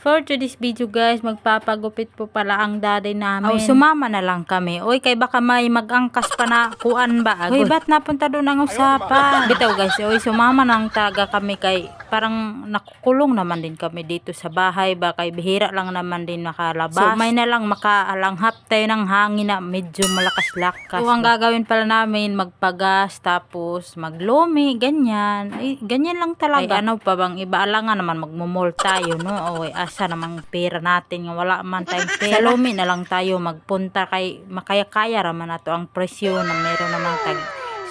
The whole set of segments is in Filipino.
For today's video guys, magpapagupit po pala ang daddy namin. Oh, sumama na lang kami. Oy, kay baka may mag-angkas pa na kuan ba? Oy, ba't napunta doon ang usapan? Bitaw guys, oy, sumama nang taga kami kay parang nakukulong naman din kami dito sa bahay ba, kay bihira lang naman din makalabas. So may na lang makalanghap tayo ng hangin na medyo malakas-lakas. So ang gagawin pala namin, magpagas tapos maglumi, ganyan. Ay, ganyan lang talaga. Ay, ano pa bang iba, alangan naman magmumol tayo, no? Oy, asa namang pera natin, wala man tayong pera. Sa lumi na lang tayo magpunta kay makaya-kaya raman nato ang presyo na meron namang tag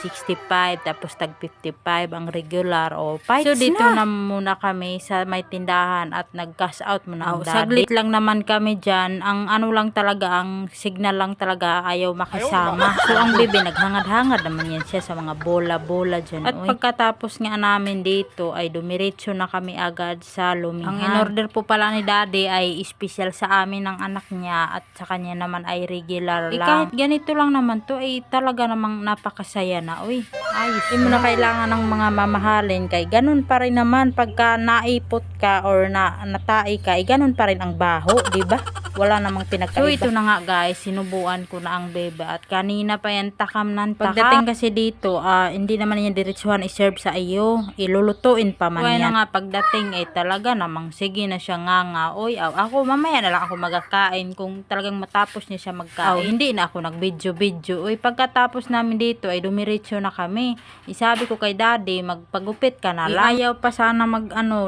65 tapos tag 55 ang regular o fights. So dito na muna kami sa may tindahan at nag-cash out muna ang daddy. Saglit lang naman kami dyan. Ang ano lang talaga, ang signal lang talaga ayaw makisama. So ang bebe naghangad-hangad naman yan siya sa mga bola-bola dyan. At pagkatapos nga namin dito ay dumiretso na kami agad sa lumihan. Ang in-order po pala ni daddy ay special sa amin ng anak niya at sa kanya naman ay regular lang. Kahit ganito lang naman to ay talaga namang napakasaya na. Uy, ayos. Hindi mo na kailangan ng mga mamahalin kay ganun pa rin naman pagka naipot ka or natai ka, ganun pa rin ang baho, di ba? Wala namang pinagkaiba. So ito na nga guys, sinubuan ko na ang bebe at kanina pa yan takam ng takam. Pagdating kasi dito, hindi naman yan diretsuhan i-serve sa iyo, ilulutuin pa man yan. Kaya nga pagdating ay talaga namang sige na siya nga. Oy, ako mamaya na lang ako magkakain kung talagang matapos niya siya magkain. Hindi na ako nag-video. Oy, pagkatapos namin dito ay dumiretso na kami. Isabi ko kay daddy, magpagupit ka na lang. Ayaw pa sana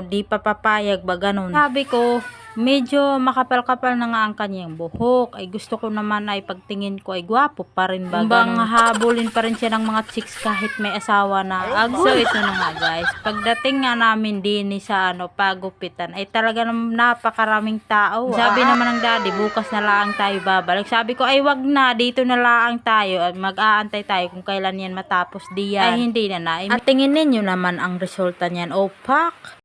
di pa papayag ba ganun. Sabi ko, medyo makapal-kapal na nga ang kanyang buhok. Ay gusto ko naman ay pagtingin ko ay gwapo pa rin ba. Bang habulin pa rin siya ng mga chicks kahit may asawa na. So ito na nga guys. Pagdating nga namin din sa pagupitan ay talaga napakaraming tao. Sabi naman ng daddy, bukas na lang tayo babalik. Sabi ko ay wag na, dito na lang tayo at mag-aantay tayo kung kailan yan matapos diyan. Ay hindi na. At tingin ninyo naman ang resulta niyan. Opak.